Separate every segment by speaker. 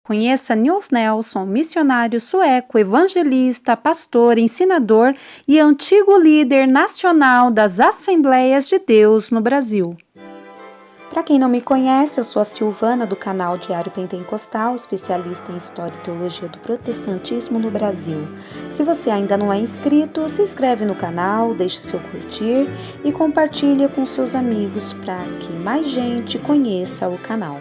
Speaker 1: Conheça Nils Nelson, missionário sueco, evangelista, pastor, ensinador e antigo líder nacional das Assembleias de Deus no Brasil. Para quem não me conhece, eu sou a Silvana do canal Diário Pentecostal, especialista em História e Teologia do Protestantismo no Brasil. Se você ainda não é inscrito, se inscreve no canal, deixe seu curtir e compartilhe com seus amigos para que mais gente conheça o canal.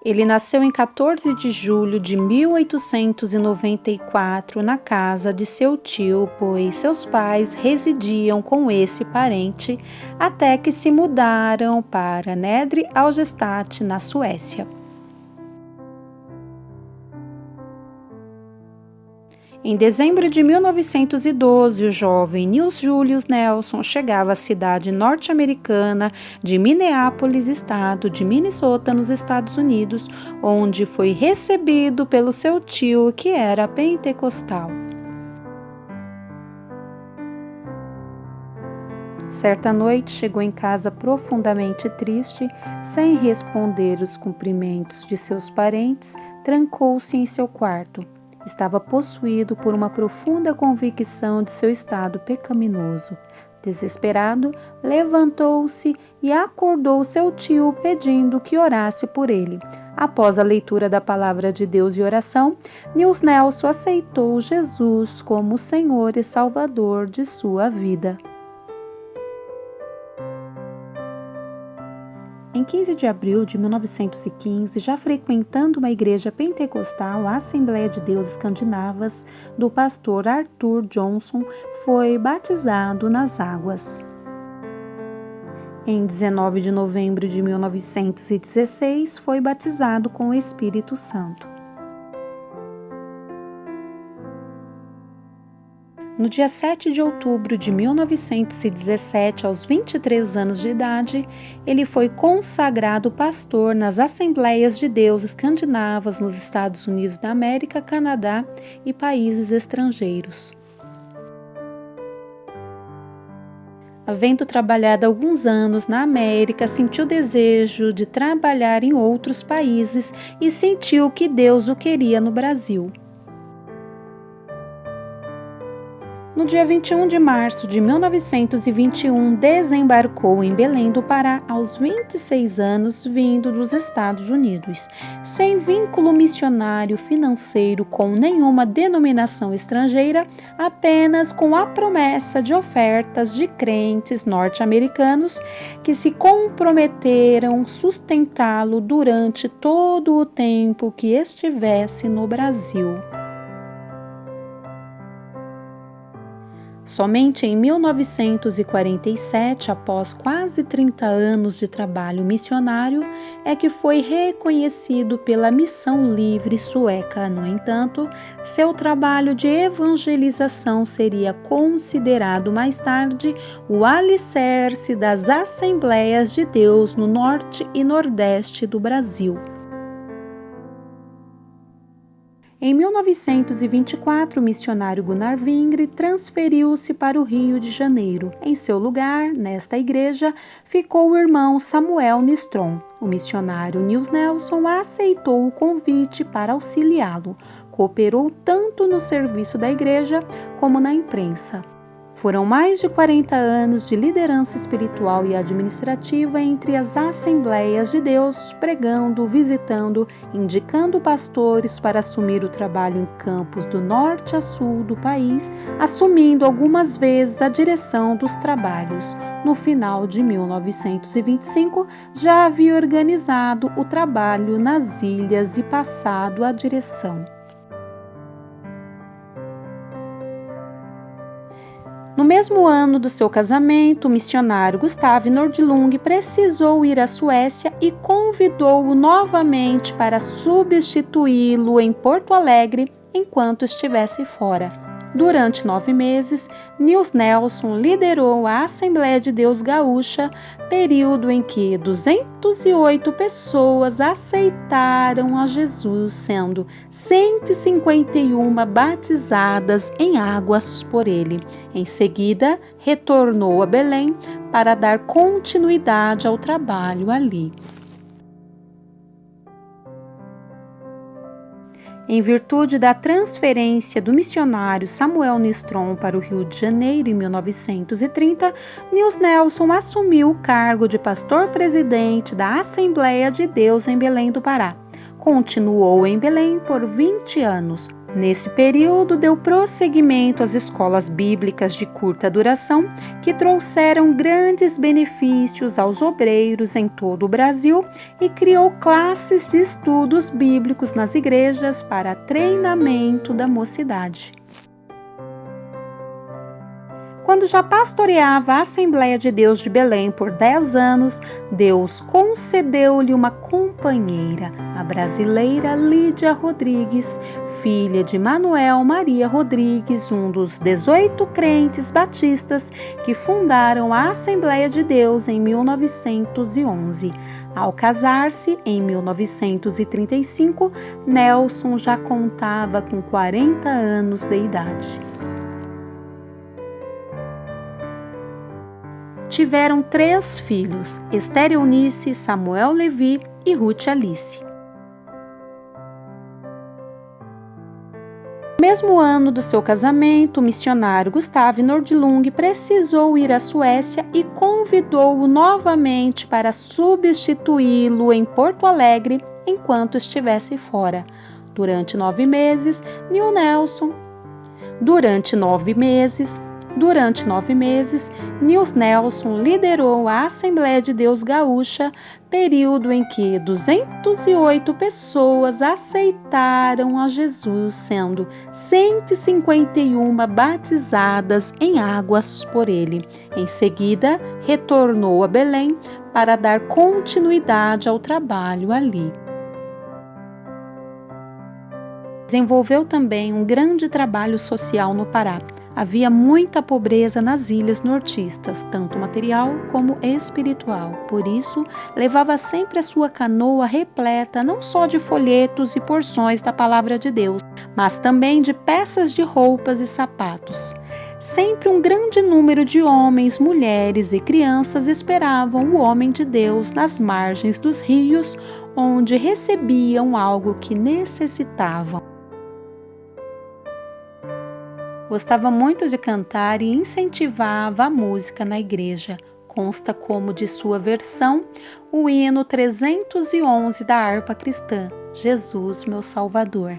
Speaker 1: Ele nasceu em 14 de julho de 1894 na casa de seu tio, pois seus pais residiam com esse parente até que se mudaram para Nedre Algestadt, na Suécia. Em dezembro de 1912, o jovem Nils Julius Nelson chegava à cidade norte-americana de Minneapolis, estado de Minnesota, nos Estados Unidos, onde foi recebido pelo seu tio, que era pentecostal. Certa noite, chegou em casa profundamente triste, sem responder os cumprimentos de seus parentes, trancou-se em seu quarto. Estava possuído por uma profunda convicção de seu estado pecaminoso. Desesperado, levantou-se e acordou seu tio pedindo que orasse por ele. Após a leitura da palavra de Deus e oração, Nils Nelson aceitou Jesus como Senhor e Salvador de sua vida. Em 15 de abril de 1915, já frequentando uma igreja pentecostal, a Assembleia de Deus Escandinavas, do pastor Arthur Johnson, foi batizado nas águas. Em 19 de novembro de 1916, foi batizado com o Espírito Santo. No dia 7 de outubro de 1917, aos 23 anos de idade, ele foi consagrado pastor nas Assembleias de Deus Escandinavas nos Estados Unidos da América, Canadá e países estrangeiros. Havendo trabalhado alguns anos na América, sentiu desejo de trabalhar em outros países e sentiu que Deus o queria no Brasil. No dia 21 de março de 1921, desembarcou em Belém do Pará aos 26 anos, vindo dos Estados Unidos, sem vínculo missionário financeiro com nenhuma denominação estrangeira, apenas com a promessa de ofertas de crentes norte-americanos que se comprometeram sustentá-lo durante todo o tempo que estivesse no Brasil. Somente em 1947, após quase 30 anos de trabalho missionário, é que foi reconhecido pela Missão Livre Sueca. No entanto, seu trabalho de evangelização seria considerado mais tarde o alicerce das Assembleias de Deus no norte e nordeste do Brasil. Em 1924, o missionário Gunnar Wingre transferiu-se para o Rio de Janeiro. Em seu lugar, nesta igreja, ficou o irmão Samuel Nistrom. O missionário Nils Nelson aceitou o convite para auxiliá-lo. Cooperou tanto no serviço da igreja como na imprensa. Foram mais de 40 anos de liderança espiritual e administrativa entre as Assembleias de Deus, pregando, visitando, indicando pastores para assumir o trabalho em campos do norte a sul do país, assumindo algumas vezes a direção dos trabalhos. No final de 1925, já havia organizado o trabalho nas ilhas e passado a direção. No mesmo ano do seu casamento, o missionário Gustav Nordlund precisou ir à Suécia e convidou-o novamente para substituí-lo em Porto Alegre enquanto estivesse fora. Durante 9 meses, Nils Nelson liderou a Assembleia de Deus Gaúcha, período em que 208 pessoas aceitaram a Jesus, sendo 151 batizadas em águas por ele. Em seguida, retornou a Belém para dar continuidade ao trabalho ali. Em virtude da transferência do missionário Samuel Nistrom para o Rio de Janeiro em 1930, Nils Nelson assumiu o cargo de pastor-presidente da Assembleia de Deus em Belém do Pará. Continuou em Belém por 20 anos. Nesse período, deu prosseguimento às escolas bíblicas de curta duração, que trouxeram grandes benefícios aos obreiros em todo o Brasil, e criou classes de estudos bíblicos nas igrejas para treinamento da mocidade. Quando já pastoreava a Assembleia de Deus de Belém por 10 anos, Deus concedeu-lhe uma companheira, a brasileira Lídia Rodrigues, filha de Manuel Maria Rodrigues, um dos 18 crentes batistas que fundaram a Assembleia de Deus em 1911. Ao casar-se, em 1935, Nelson já contava com 40 anos de idade. Tiveram 3 filhos, Esther Eunice, Samuel Levi e Ruth Alice. No mesmo ano do seu casamento, o missionário Gustave Nordlund precisou ir à Suécia e convidou-o novamente para substituí-lo em Porto Alegre enquanto estivesse fora. Durante 9 meses, Nils Nelson liderou a Assembleia de Deus Gaúcha, período em que 208 pessoas aceitaram a Jesus, sendo 151 batizadas em águas por ele. Em seguida, retornou a Belém para dar continuidade ao trabalho ali. Desenvolveu também um grande trabalho social no Pará. Havia muita pobreza nas ilhas nortistas, tanto material como espiritual. Por isso, levava sempre a sua canoa repleta não só de folhetos e porções da palavra de Deus, mas também de peças de roupas e sapatos. Sempre um grande número de homens, mulheres e crianças esperavam o homem de Deus nas margens dos rios, onde recebiam algo que necessitavam. Gostava muito de cantar e incentivava a música na igreja. Consta como de sua versão o hino 311 da harpa cristã, Jesus, meu Salvador.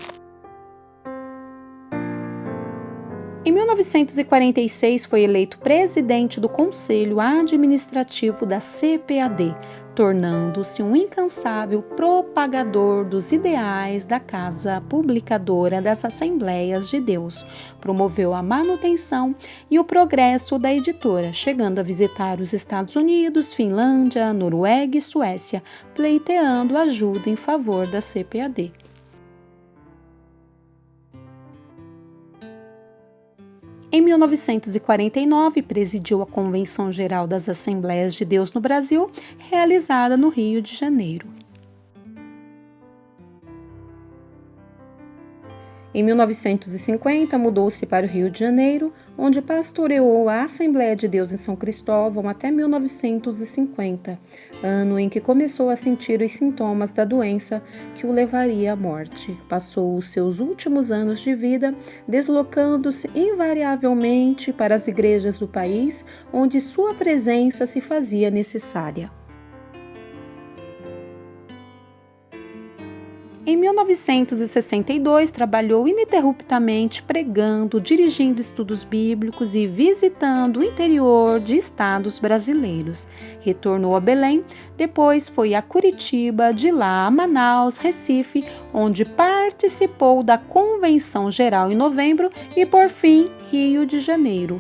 Speaker 1: Em 1946, foi eleito presidente do Conselho Administrativo da CPAD, tornando-se um incansável propagador dos ideais da Casa Publicadora das Assembleias de Deus. Promoveu a manutenção e o progresso da editora, chegando a visitar os Estados Unidos, Finlândia, Noruega e Suécia, pleiteando ajuda em favor da CPAD. Em 1949, presidiu a Convenção Geral das Assembleias de Deus no Brasil, realizada no Rio de Janeiro. Em 1950, mudou-se para o Rio de Janeiro, onde pastoreou a Assembleia de Deus em São Cristóvão até 1950, ano em que começou a sentir os sintomas da doença que o levaria à morte. Passou os seus últimos anos de vida deslocando-se invariavelmente para as igrejas do país, onde sua presença se fazia necessária. Em 1962, trabalhou ininterruptamente pregando, dirigindo estudos bíblicos e visitando o interior de estados brasileiros. Retornou a Belém, depois foi a Curitiba, de lá a Manaus, Recife, onde participou da Convenção Geral em novembro e, por fim, Rio de Janeiro.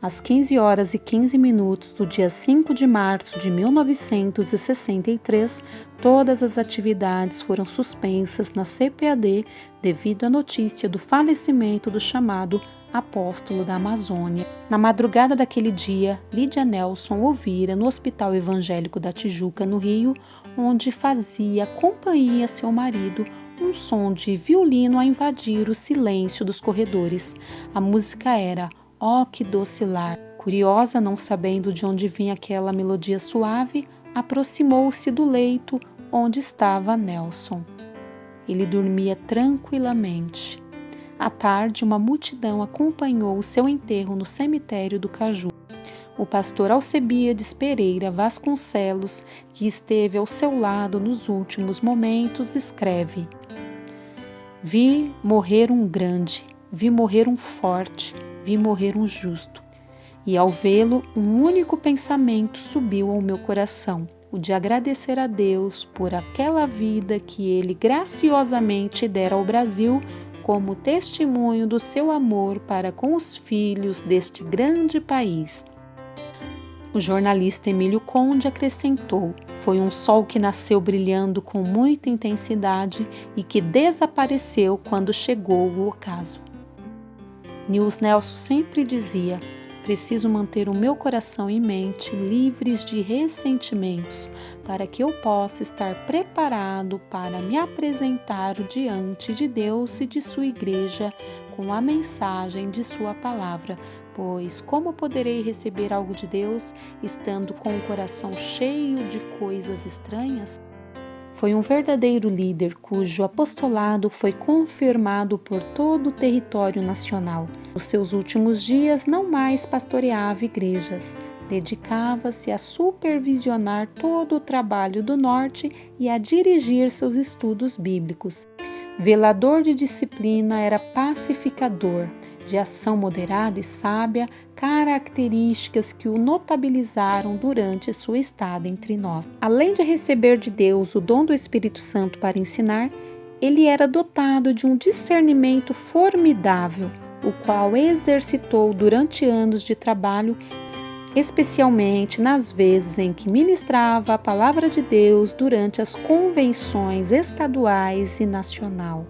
Speaker 1: Às 15 horas e 15 minutos do dia 5 de março de 1963, todas as atividades foram suspensas na CPAD devido à notícia do falecimento do chamado Apóstolo da Amazônia. Na madrugada daquele dia, Lídia Nelson ouvira no Hospital Evangélico da Tijuca, no Rio, onde fazia companhia a seu marido, um som de violino a invadir o silêncio dos corredores. A música era "Oh, que doce lar". Curiosa, não sabendo de onde vinha aquela melodia suave, aproximou-se do leito onde estava Nelson. Ele dormia tranquilamente. À tarde, uma multidão acompanhou o seu enterro no cemitério do Caju. O pastor Alcebiades Pereira Vasconcelos, que esteve ao seu lado nos últimos momentos, escreve: "Vi morrer um grande, vi morrer um forte, vi morrer um justo. E ao vê-lo, um único pensamento subiu ao meu coração, o de agradecer a Deus por aquela vida que Ele graciosamente dera ao Brasil como testemunho do seu amor para com os filhos deste grande país." O jornalista Emílio Conde acrescentou: "Foi um sol que nasceu brilhando com muita intensidade e que desapareceu quando chegou o ocaso." Nils Nelson sempre dizia: "Preciso manter o meu coração e mente livres de ressentimentos, para que eu possa estar preparado para me apresentar diante de Deus e de sua igreja com a mensagem de sua palavra, pois como poderei receber algo de Deus estando com o coração cheio de coisas estranhas?" Foi um verdadeiro líder cujo apostolado foi confirmado por todo o território nacional. Nos seus últimos dias, não mais pastoreava igrejas. Dedicava-se a supervisionar todo o trabalho do Norte e a dirigir seus estudos bíblicos. Velador de disciplina, era pacificador, de ação moderada e sábia, características que o notabilizaram durante sua estada entre nós. Além de receber de Deus o dom do Espírito Santo para ensinar, ele era dotado de um discernimento formidável, o qual exercitou durante anos de trabalho, especialmente nas vezes em que ministrava a palavra de Deus durante as convenções estaduais e nacional.